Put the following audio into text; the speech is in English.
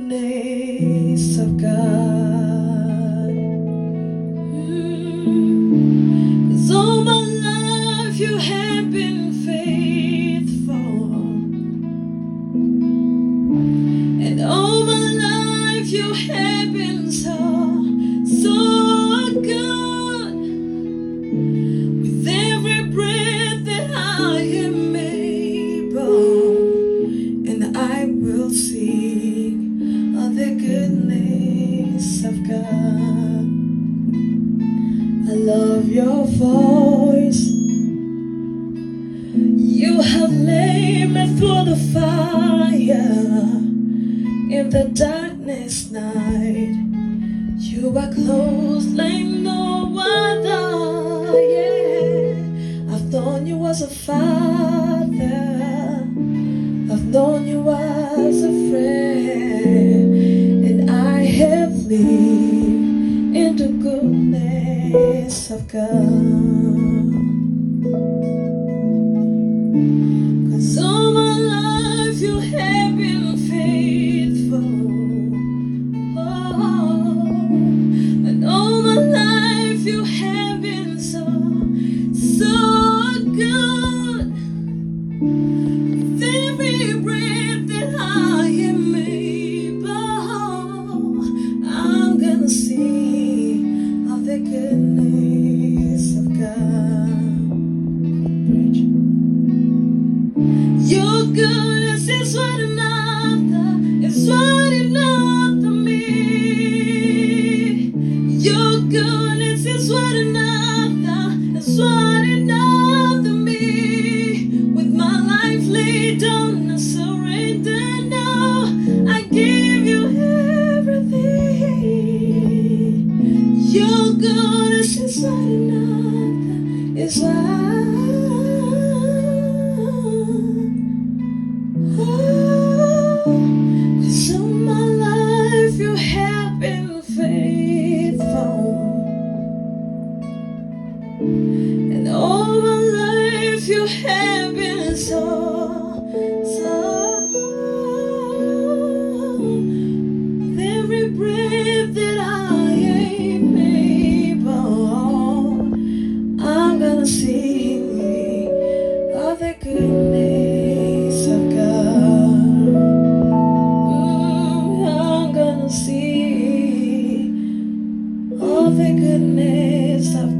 goodness of God. 'Cause all my life you have been faithful, and all my life you have been so, so good. With every breath that I am able, and I will sing of the goodness of God. I love your voice. You have led me through the fire in the darkness night. You are close like no other. Yeah, I've known you as a father. I've known you as a friend, and I have lived in the goodness of God. 'Cause all my life you have been faithful, oh, and all my life you have been so, so good. With every breath that I am able, I'm gonna sing of the goodness of God. Preach. Your goodness is running after me. Your goodness is running after me. With my life laid down, I surrender now. I give you everything. Your goodness is running after, is cause all my life you have been faithful, and all my life you have been so, so. Every breath that I am able, I'm gonna sing of the goodness of God. I'm gonna sing of the goodness of